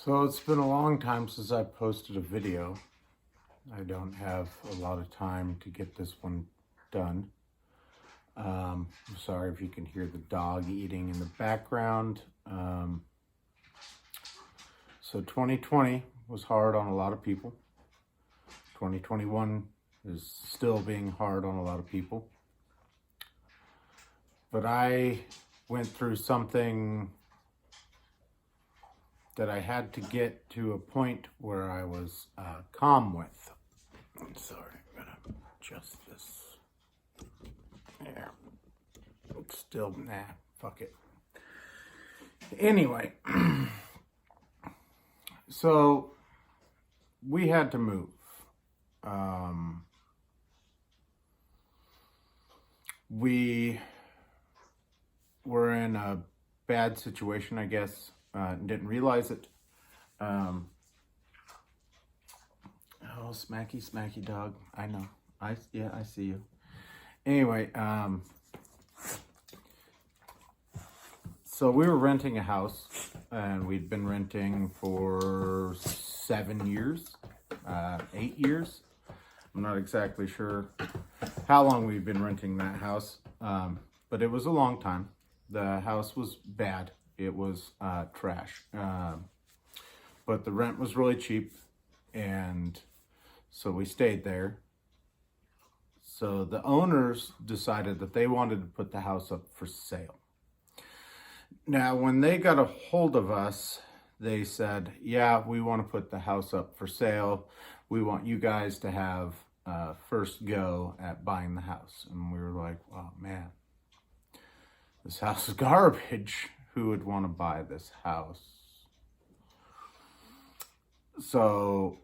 So it's been a long time since I posted a video. I don't have a lot of time to get this one done. I'm sorry if you can hear the dog eating in the background. So 2020 was hard on a lot of people. 2021 is still being hard on a lot of people. But I went through something that I had to get to a point where I was calm with. I'm sorry, I'm gonna adjust this. There. It's still, fuck it. Anyway, so we had to move. We were in a bad situation, I guess. Didn't realize it. Oh, smacky dog. I know. I see you. Anyway, so we were renting a house, and we'd been renting for 7 years, 8 years. I'm not exactly sure how long we've been renting that house, but it was a long time. The house was bad. It was trash, but the rent was really cheap, and so we stayed there. So the owners decided that they wanted to put the house up for sale. Now, when they got a hold of us, they said, yeah, we want to put the house up for sale. We want you guys to have first go at buying the house. And we were like, oh man, this house is garbage. Who would want to buy this house? So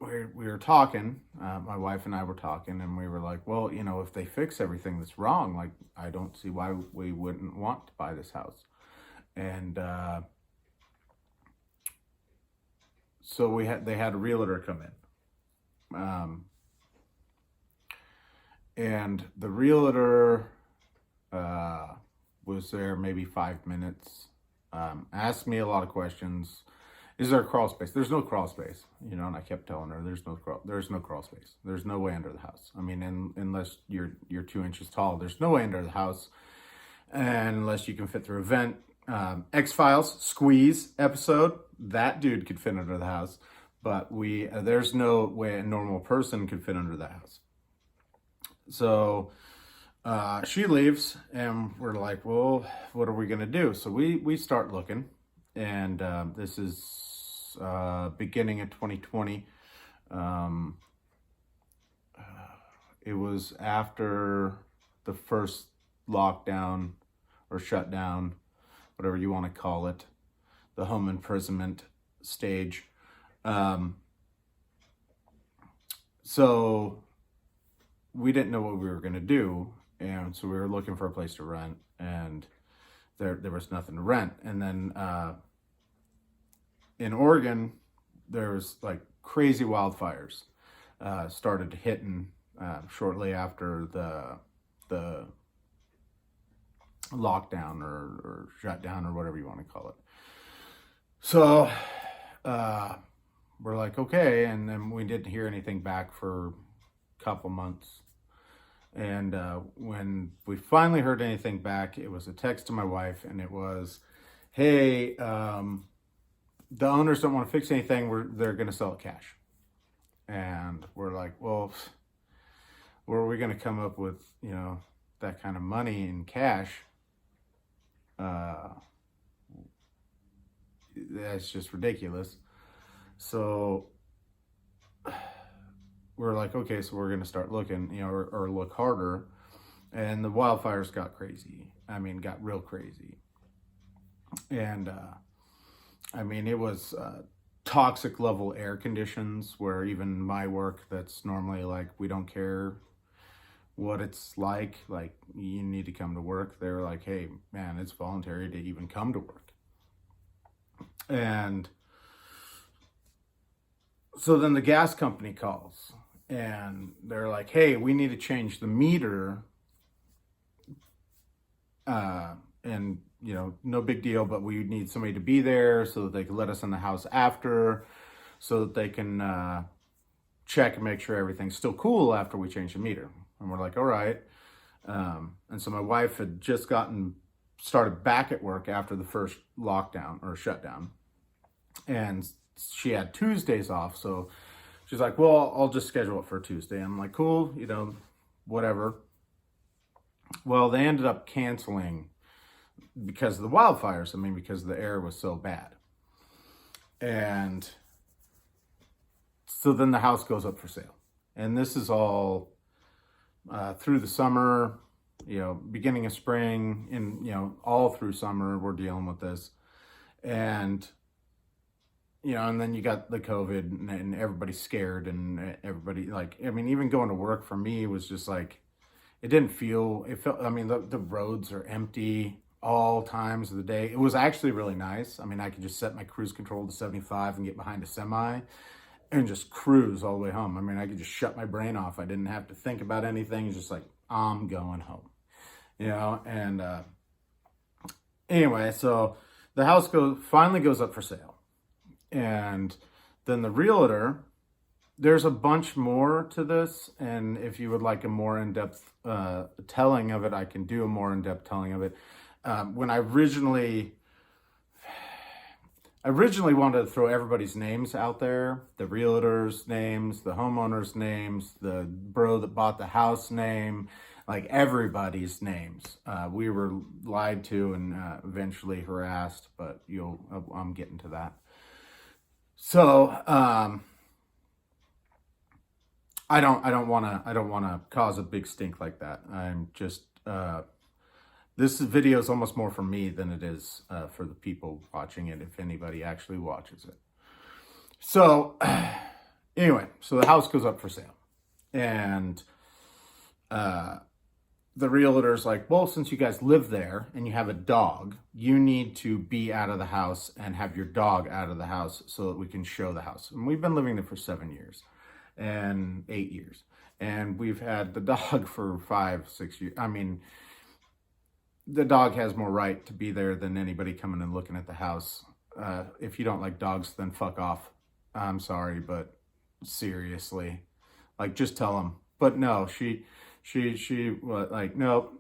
we were talking, my wife and I were talking, and we were like, well, if they fix everything that's wrong, like, I don't see why we wouldn't want to buy this house. And so they had a realtor come in. And the realtor was there maybe 5 minutes, asked me a lot of questions. Is there a crawl space? There's no crawl space, and I kept telling her there's no crawl space. There's no way under the house. I mean, unless you're 2 inches tall, there's no way under the house, and unless you can fit through a vent. X-Files Squeeze episode, that dude could fit under the house, but there's no way a normal person could fit under the house. So she leaves, and we're like, well, what are we gonna do? So we start looking, and this is beginning of 2020. It was after the first lockdown or shutdown, whatever you want to call it, the home imprisonment stage. So we didn't know what we were going to do, and so we were looking for a place to rent, and there was nothing to rent. And then in Oregon, there was like crazy wildfires started hitting shortly after the lockdown or shutdown or whatever you want to call it. So we're like, okay, and then we didn't hear anything back for a couple months. And when we finally heard anything back, it was a text to my wife, and it was, hey, the owners don't want to fix anything. They're going to sell it cash. And we're like, well, where are we going to come up with, that kind of money in cash? That's just ridiculous. So we're like, okay, so we're going to start looking, or look harder. And the wildfires got crazy. I mean, got real crazy. And, it was toxic level air conditions where even my work, that's normally like, we don't care what it's like you need to come to work. They were like, hey, man, it's voluntary to even come to work. And so then the gas company calls, and they're like, hey, we need to change the meter. And no big deal, but we need somebody to be there so that they can let us in the house after, so that they can check and make sure everything's still cool after we change the meter. And we're like, all right. And so my wife had just started back at work after the first lockdown or shutdown. And she had Tuesdays off. So she's like, well, I'll just schedule it for Tuesday. I'm like, cool, whatever. Well, they ended up canceling because of the wildfires. I mean, because the air was so bad. And so then the house goes up for sale. And this is all through the summer, beginning of spring, and, all through summer, we're dealing with this. And, and then you got the COVID and everybody's scared and everybody even going to work for me was just like, it felt, the roads are empty all times of the day. It was actually really nice. I mean, I could just set my cruise control to 75 and get behind a semi and just cruise all the way home. I mean, I could just shut my brain off. I didn't have to think about anything. It's just like, I'm going home, and anyway, so the house finally goes up for sale. And then the realtor, there's a bunch more to this. And if you would like a more in-depth telling of it, I can do a more in-depth telling of it. When I originally wanted to throw everybody's names out there, the realtors' names, the homeowners' names, the bro that bought the house name, like everybody's names. We were lied to and eventually harassed, but I'm getting to that. So I don't want to cause a big stink like that. I'm just this video is almost more for me than it is for the people watching it, if anybody actually watches it. So anyway, so the house goes up for sale. And the realtor's like, well, since you guys live there and you have a dog, you need to be out of the house and have your dog out of the house so that we can show the house. And we've been living there for 7 years and 8 years. And we've had the dog for 5, 6 years. I mean, the dog has more right to be there than anybody coming and looking at the house. If you don't like dogs, then fuck off. I'm sorry, but seriously, just tell them. But no, she nope.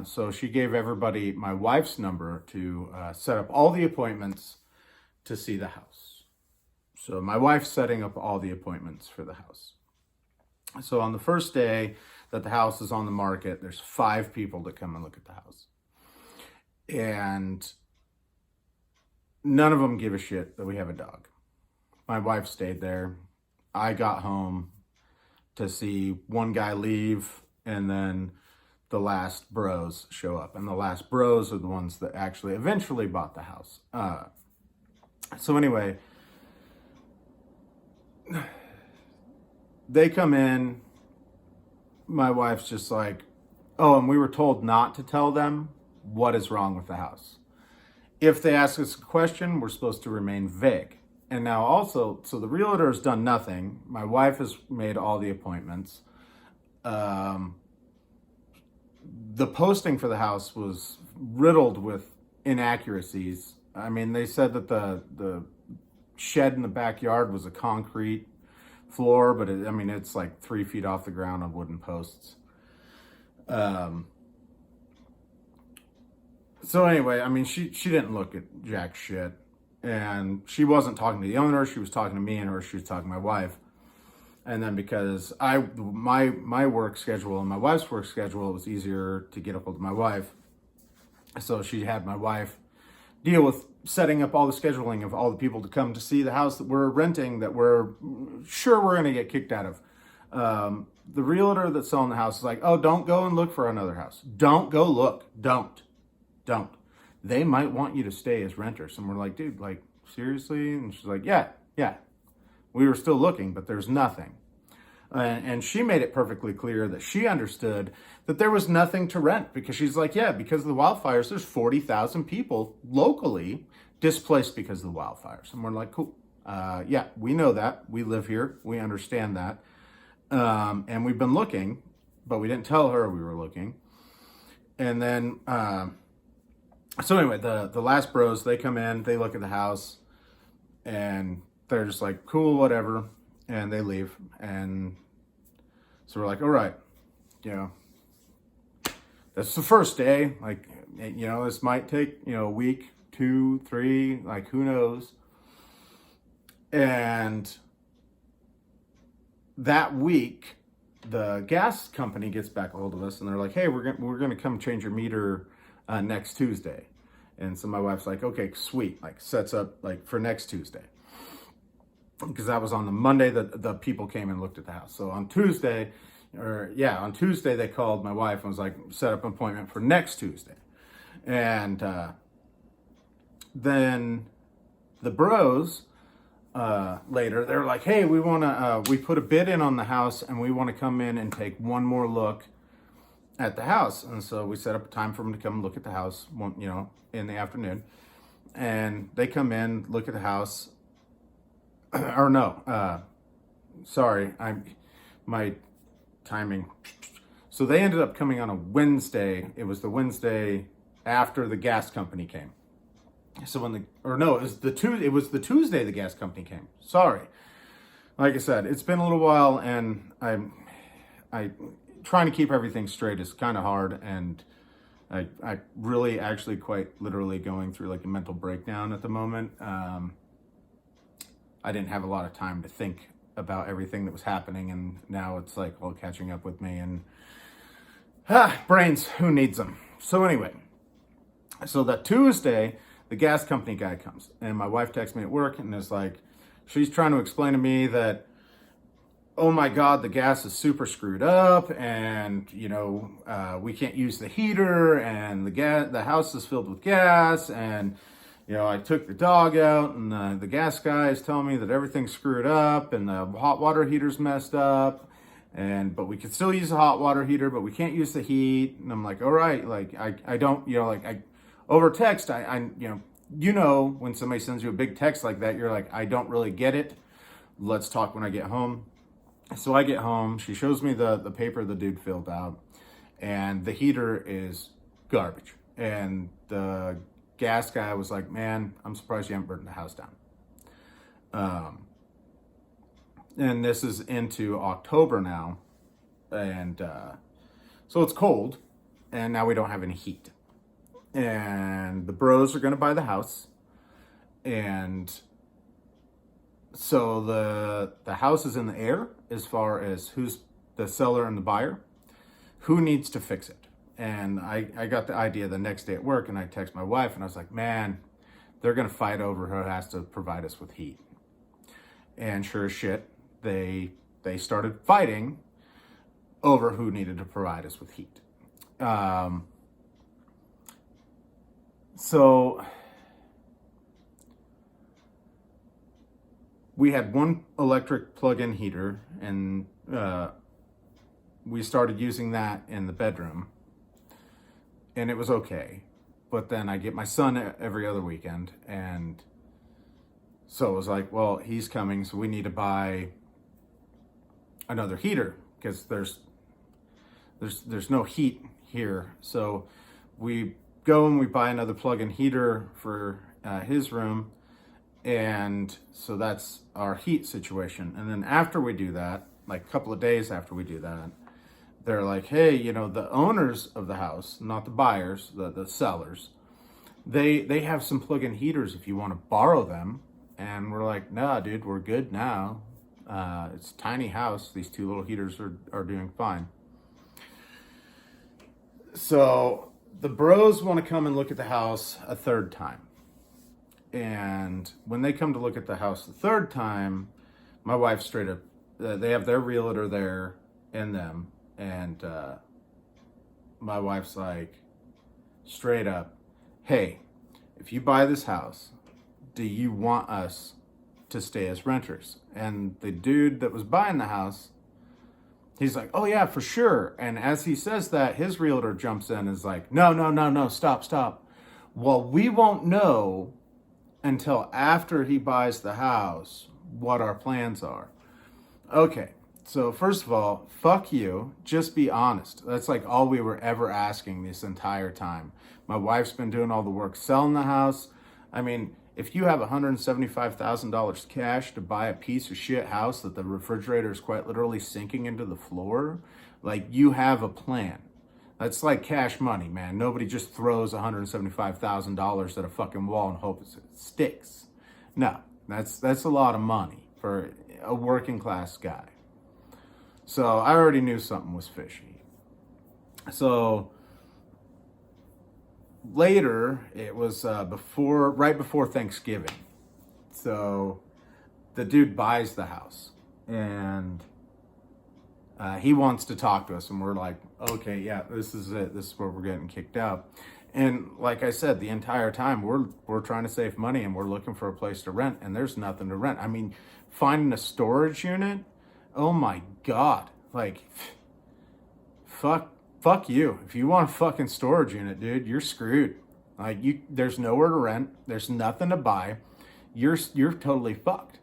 So she gave everybody my wife's number to set up all the appointments to see the house. So my wife's setting up all the appointments for the house. So on the first day that the house is on the market, there's 5 people that come and look at the house. And none of them give a shit that we have a dog. My wife stayed there. I got home to see one guy leave, and then the last bros show up. And the last bros are the ones that actually eventually bought the house. So anyway, they come in. My wife's just like, oh, and we were told not to tell them what is wrong with the house. If they ask us a question, we're supposed to remain vague. And now also, so the realtor has done nothing. My wife has made all the appointments. The posting for the house was riddled with inaccuracies. I mean, they said that the shed in the backyard was a concrete floor, but it's like 3 feet off the ground on wooden posts. So anyway, she didn't look at jack shit, and she wasn't talking to the owner. She was talking to me, and she was talking to my wife. And then because my work schedule and my wife's work schedule, it was easier to get a hold of my wife. So she had my wife deal with setting up all the scheduling of all the people to come to see the house that we're renting, that we're sure we're going to get kicked out of. The realtor that's selling the house is like, oh, don't go and look for another house. Don't go look. Don't. They might want you to stay as renters. And we're like, dude, seriously? And she's like, yeah. We were still looking, but there's nothing. And she made it perfectly clear that she understood that there was nothing to rent, because she's like, yeah, because of the wildfires, there's 40,000 people locally displaced because of the wildfires. And we're like, cool. Yeah, we know that. We live here. We understand that. And we've been looking, but we didn't tell her we were looking. And then So anyway, the last bros, they come in, they look at the house, and they're just like, cool, whatever, and they leave. And so we're like, all right, you know, that's the first day. Like, you know, this might take, you know, a week, 2, 3, like, who knows. And that week, the gas company gets back a hold of us, and they're like, hey, we're gonna come change your meter next Tuesday. And so my wife's like, okay, sweet, like, sets up like for next Tuesday, because that was on the Monday that the people came and looked at the house. So on Tuesday, on Tuesday they called my wife and was like, set up an appointment for next Tuesday. And then the bros later, they're like, hey, we put a bid in on the house, and we want to come in and take one more look at the house. And so we set up a time for them to come look at the house, you know, in the afternoon. And they come in, look at the house. Or no, sorry, my timing. So they ended up coming on a Wednesday. It was the Wednesday after the gas company came. So it was the Tuesday the gas company came. Sorry. Like I said, it's been a little while, and I trying to keep everything straight is kind of hard, and I really actually quite literally going through like a mental breakdown at the moment. I didn't have a lot of time to think about everything that was happening, and now it's like all catching up with me, and brains, who needs them? So anyway, so that Tuesday, the gas company guy comes, and my wife texts me at work, and is like, she's trying to explain to me that, oh my God, the gas is super screwed up, and you know, we can't use the heater, and the house is filled with gas, and you know, I took the dog out, and the gas guy is telling me that everything's screwed up, and the hot water heater's messed up, but we can still use the hot water heater, but we can't use the heat. And I'm like, all right, like I don't, you know, like over text, you know, when somebody sends you a big text like that, you're like, I don't really get it. Let's talk when I get home. So I get home, she shows me the paper the dude filled out, and the heater is garbage. And the gas guy was like, man, I'm surprised you haven't burned the house down. And this is into October now. And so it's cold, and now we don't have any heat. And the bros are going to buy the house. And so the house is in the air as far as who's the seller and the buyer. Who needs to fix it? And I got the idea the next day at work, and I text my wife, and I was like, man, they're going to fight over who has to provide us with heat. And sure as shit, they started fighting over who needed to provide us with heat. So we had one electric plug-in heater, and we started using that in the bedroom, and it was okay. But then I get my son every other weekend, and so it was like, well, he's coming, so we need to buy another heater, because there's no heat here. So we go and we buy another plug-in heater for his room, and so that's our heat situation. And then after we do that, like a couple of days after we do that, they're like, hey, you know, the owners of the house, not the buyers, the sellers, they have some plug-in heaters if you want to borrow them. And we're like, nah, dude, we're good now. It's a tiny house. These two little heaters are doing fine. So the bros want to come and look at the house a third time. And when they come to look at the house the third time, my wife straight up, they have their realtor there and them. And my wife's like, straight up, hey, if you buy this house, do you want us to stay as renters? And the dude that was buying the house, he's like, oh yeah, for sure. And as he says that, his realtor jumps in and is like, no, stop. Well, we won't know until after he buys the house what our plans are. Okay, So first of all, fuck you. Just be honest. That's like all we were ever asking this entire time. My wife's been doing all the work selling the house. I mean, if you have $175,000 cash to buy a piece of shit house that the refrigerator is quite literally sinking into the floor, like, you have a plan. That's like cash money, man. Nobody just throws $175,000 at a fucking wall and hopes it sticks. No, that's a lot of money for a working class guy. So I already knew something was fishy. So later, it was right before Thanksgiving. So the dude buys the house, and he wants to talk to us, and we're like, okay, yeah, this is it. This is where we're getting kicked out. And like I said, the entire time we're trying to save money, and we're looking for a place to rent, and there's nothing to rent. I mean, finding a storage unit, oh my God, like, fuck you. If you want a fucking storage unit, dude, you're screwed. Like, there's nowhere to rent. There's nothing to buy. You're totally fucked.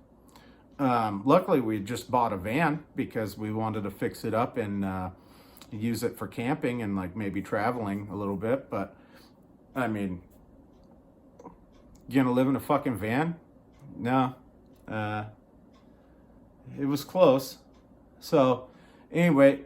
Luckily, we just bought a van because we wanted to fix it up and use it for camping and like maybe traveling a little bit. But I mean, you gonna live in a fucking van? No. It was close. So anyway,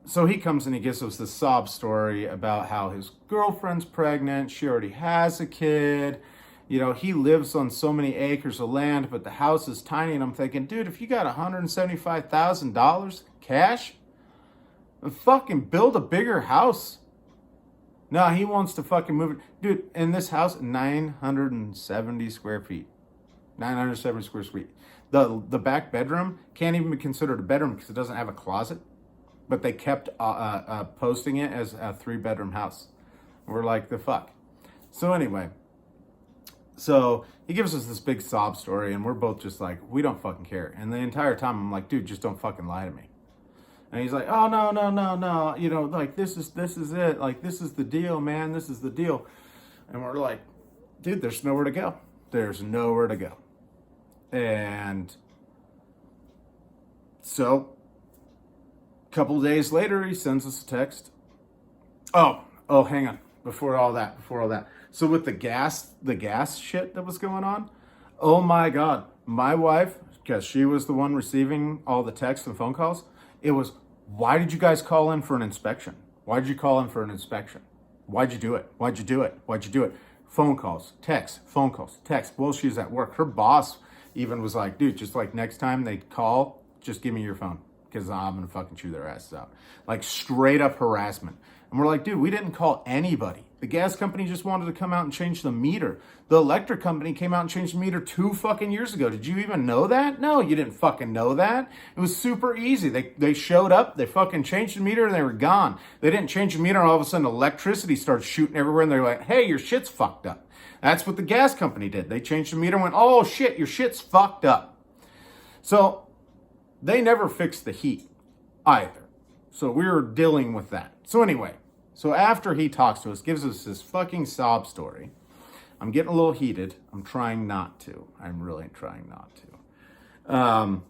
so he comes and he gives us this sob story about how his girlfriend's pregnant. She already has a kid. You know, he lives on so many acres of land, but the house is tiny. And I'm thinking, dude, if you got $175,000 cash, fucking build a bigger house. No, he wants to fucking move it. Dude, in this house, 970 square feet. 970 square feet. The back bedroom can't even be considered a bedroom because it doesn't have a closet. But they kept posting it as a 3-bedroom house. We're like, the fuck. So anyway, so he gives us this big sob story, and we're both just like, we don't fucking care. And the entire time I'm like, dude, just don't fucking lie to me. And he's like, oh, no. You know, like, this is it. Like, this is the deal, man. This is the deal. And we're like, dude, there's nowhere to go. There's nowhere to go. And so a couple of days later, he sends us a text. Oh, hang on. Before all that. So with the gas shit that was going on, oh my God, my wife, because she was the one receiving all the texts and phone calls, it was, why did you guys call in for an inspection? Why did you call in for an inspection? Why'd you do it? Why'd you do it? Phone calls, texts, phone calls, texts. Well, she's at work. Her boss even was like, dude, just like next time they call, just give me your phone because I'm going to fucking chew their asses out. Like, straight up harassment. And we're like, dude, we didn't call anybody. The gas company just wanted to come out and change the meter. The electric company came out and changed the meter 2 fucking years ago. Did you even know that? No, you didn't fucking know that. It was super easy. They showed up, they fucking changed the meter, and they were gone. They didn't change the meter, and all of a sudden electricity starts shooting everywhere, and they're like, hey, your shit's fucked up. That's what the gas company did. They changed the meter and went, oh shit, your shit's fucked up. So they never fixed the heat either. So we were dealing with that. So anyway, so after he talks to us, gives us this fucking sob story, I'm getting a little heated. I'm trying not to. I'm really trying not to.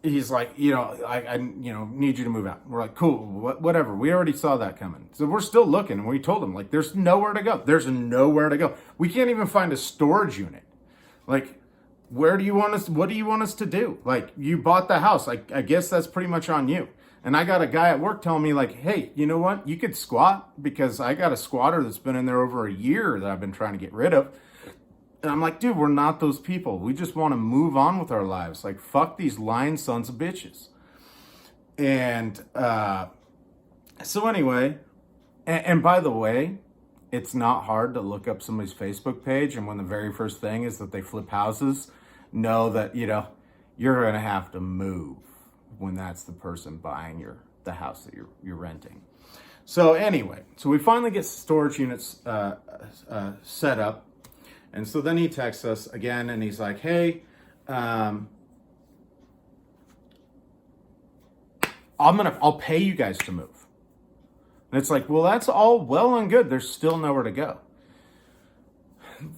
He's like, I need you to move out. We're like, cool, whatever. We already saw that coming. So we're still looking. And we told him, like, there's nowhere to go. There's nowhere to go. We can't even find a storage unit. Like, what do you want us to do? Like, you bought the house. I guess that's pretty much on you. And I got a guy at work telling me, like, hey, you know what? You could squat because I got a squatter that's been in there over a year that I've been trying to get rid of. And I'm like, dude, we're not those people. We just want to move on with our lives. Like, fuck these lying sons of bitches. And so anyway, and by the way, it's not hard to look up somebody's Facebook page. And when the very first thing is that they flip houses, know that, you're going to have to move when that's the person buying the house that you're renting. So anyway, so we finally get storage units set up. And so then he texts us again, and he's like, hey, I'll pay you guys to move. And it's like, well, that's all well and good. There's still nowhere to go.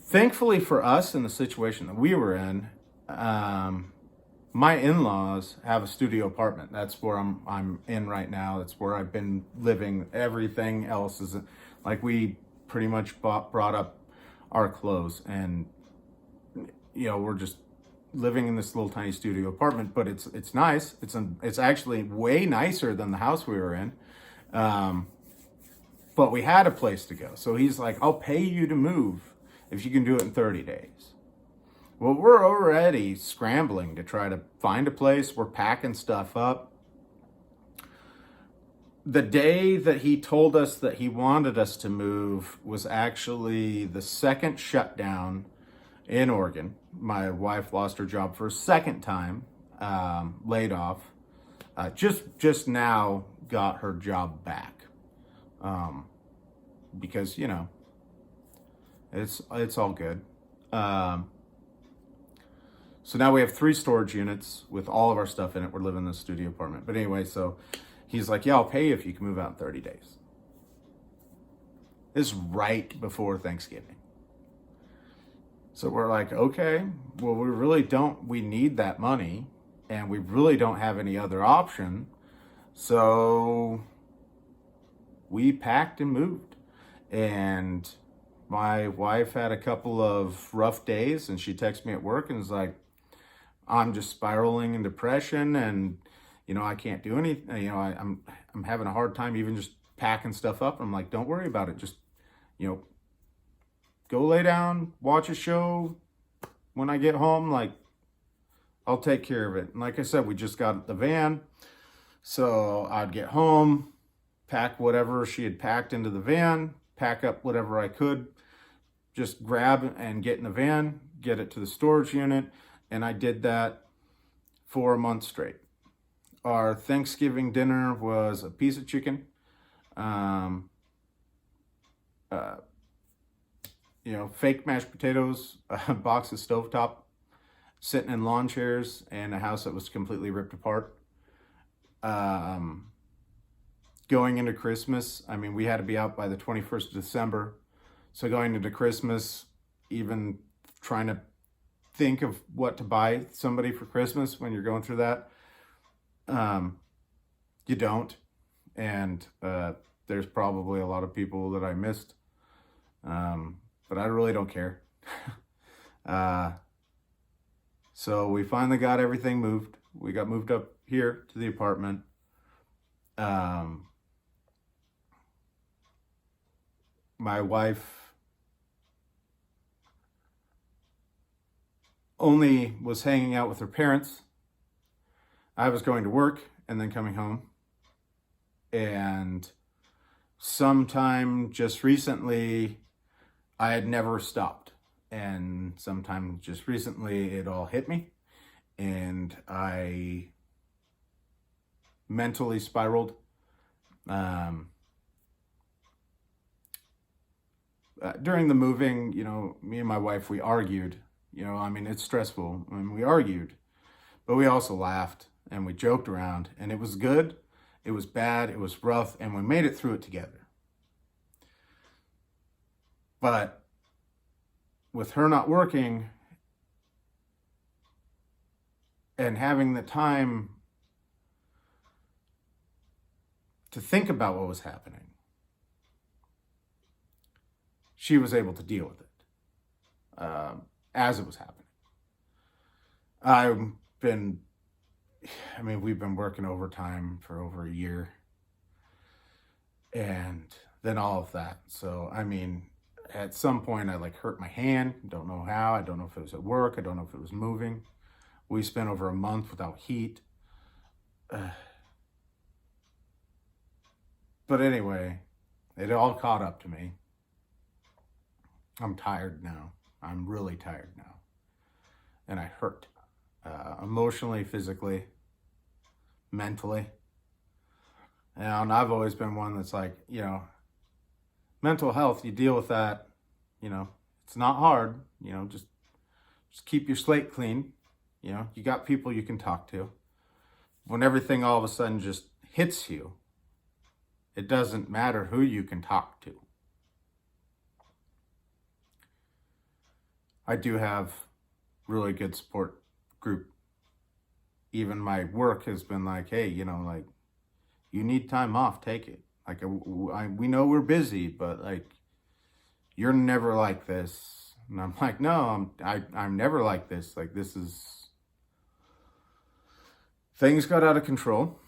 Thankfully for us in the situation that we were in, my in-laws have a studio apartment. That's where I'm in right now. That's where I've been living. Everything else is like, we pretty much brought up our clothes, and we're just living in this little tiny studio apartment. But it's nice. It's actually way nicer than the house we were in. But we had a place to go. So he's like, I'll pay you to move if you can do it in 30 days. Well, we're already scrambling to try to find a place. We're packing stuff up. The day that he told us that he wanted us to move was actually the second shutdown in Oregon. My wife lost her job for a second time, laid off. Just now got her job back. Because, it's all good. So now we have 3 storage units with all of our stuff in it. We're living in this studio apartment. But anyway, so he's like, yeah, I'll pay you if you can move out in 30 days. This is right before Thanksgiving. So we're like, okay, well, we need that money, and we really don't have any other option. So we packed and moved. And my wife had a couple of rough days, and she texted me at work and was like, I'm just spiraling in depression, and I can't do anything. I'm having a hard time even just packing stuff up. I'm like, don't worry about it. Just go lay down, watch a show. When I get home, like, I'll take care of it. And like I said, we just got the van, so I'd get home, pack whatever she had packed into the van, pack up whatever I could, just grab and get in the van, get it to the storage unit. And I did that for a month straight. Our Thanksgiving dinner was a piece of chicken, fake mashed potatoes, a box of stovetop, sitting in lawn chairs, and a house that was completely ripped apart. Going into Christmas, we had to be out by the 21st of December. So going into Christmas, even trying to think of what to buy somebody for Christmas when you're going through that, you don't. And there's probably a lot of people that I missed, but I really don't care. So we finally got everything moved. We got moved up here to the apartment. My wife only was hanging out with her parents. I was going to work and then coming home. And sometime just recently, I had never stopped. And sometime just recently, it all hit me. And I mentally spiraled. During the moving, me and my wife, we argued. It's stressful. We argued, but we also laughed and we joked around, and it was good. It was bad. It was rough, and we made it through it together. But with her not working and having the time to think about what was happening, she was able to deal with it as it was happening. We've been working overtime for over a year, and then all of that. So, at some point I hurt my hand. Don't know how. I don't know if it was at work. I don't know if it was moving. We spent over a month without heat. But anyway, it all caught up to me. I'm tired now. I'm really tired now. And I hurt. Emotionally, physically, mentally. And I've always been one that's like, mental health, you deal with that, it's not hard, just keep your slate clean. You got people you can talk to. When everything all of a sudden just hits you, it doesn't matter who you can talk to. I do have really good support group even my work has been like, hey, you know, like, you need time off, take it. Like, we know we're busy, but like, you're never like this. And I'm like, no, I'm never like this. Like, this is, things got out of control.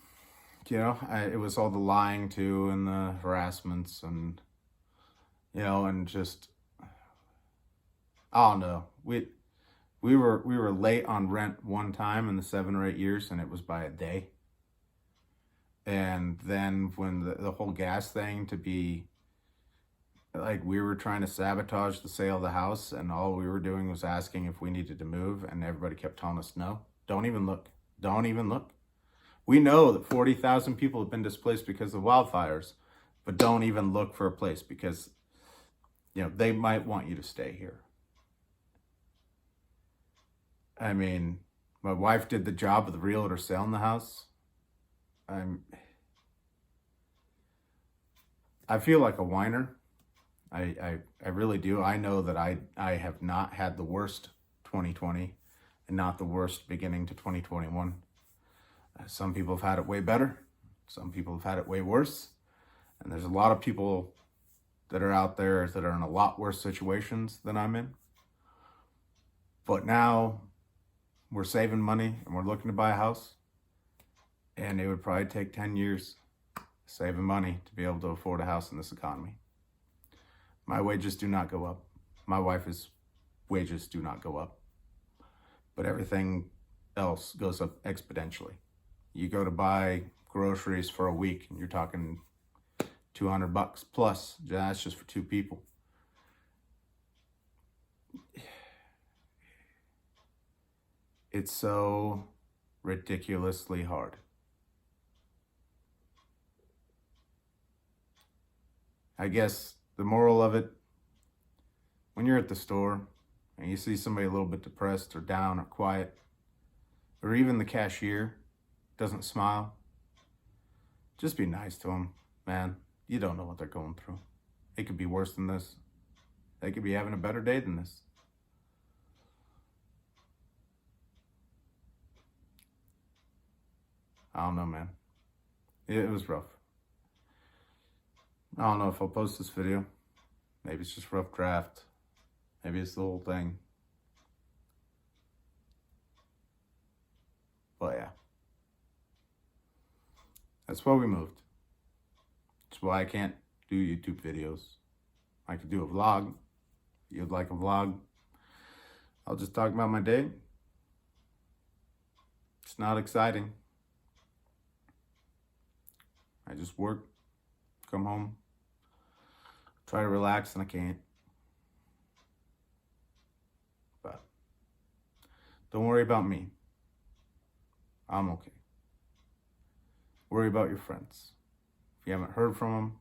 You know, it was all the lying too, and the harassments, and, you know, and just, I don't know. We were late on rent one time in the 7 or 8 years, and it was by a day. And then when the whole gas thing, to be like, we were trying to sabotage the sale of the house, and all we were doing was asking if we needed to move, and everybody kept telling us no. Don't even look. Don't even look. We know that 40,000 people have been displaced because of wildfires, but don't even look for a place, because, you know, they might want you to stay here. I mean, my wife did the job of the realtor selling the house. I feel like a whiner. I really do. I know that I have not had the worst 2020 and not the worst beginning to 2021. Some people have had it way better. Some people have had it way worse. And there's a lot of people that are out there that are in a lot worse situations than I'm in. But now we're saving money and we're looking to buy a house. And it would probably take 10 years saving money to be able to afford a house in this economy. My wages do not go up. My wife's wages do not go up. But everything else goes up exponentially. You go to buy groceries for a week and you're talking $200 plus. That's just for 2 people. It's so ridiculously hard. I guess the moral of it, when you're at the store and you see somebody a little bit depressed or down or quiet, or even the cashier doesn't smile, just be nice to them, man. You don't know what they're going through. It could be worse than this. They could be having a better day than this. I don't know, man. It was rough. I don't know if I'll post this video. Maybe it's just rough draft. Maybe it's the whole thing. But yeah. That's why we moved. That's why I can't do YouTube videos. I could do a vlog. If you'd like a vlog, I'll just talk about my day. It's not exciting. I just work, come home, try to relax, and I can't. But don't worry about me. I'm okay. Worry about your friends. If you haven't heard from them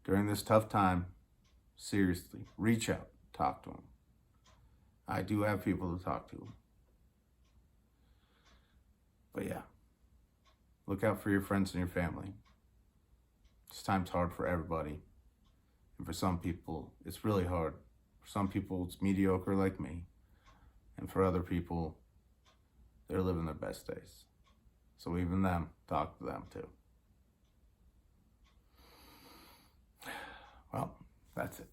during this tough time, seriously, reach out, talk to them. I do have people to talk to. But yeah, look out for your friends and your family. This time's hard for everybody. And for some people, it's really hard. For some people, it's mediocre like me. And for other people, they're living their best days. So even them, talk to them too. Well, that's it.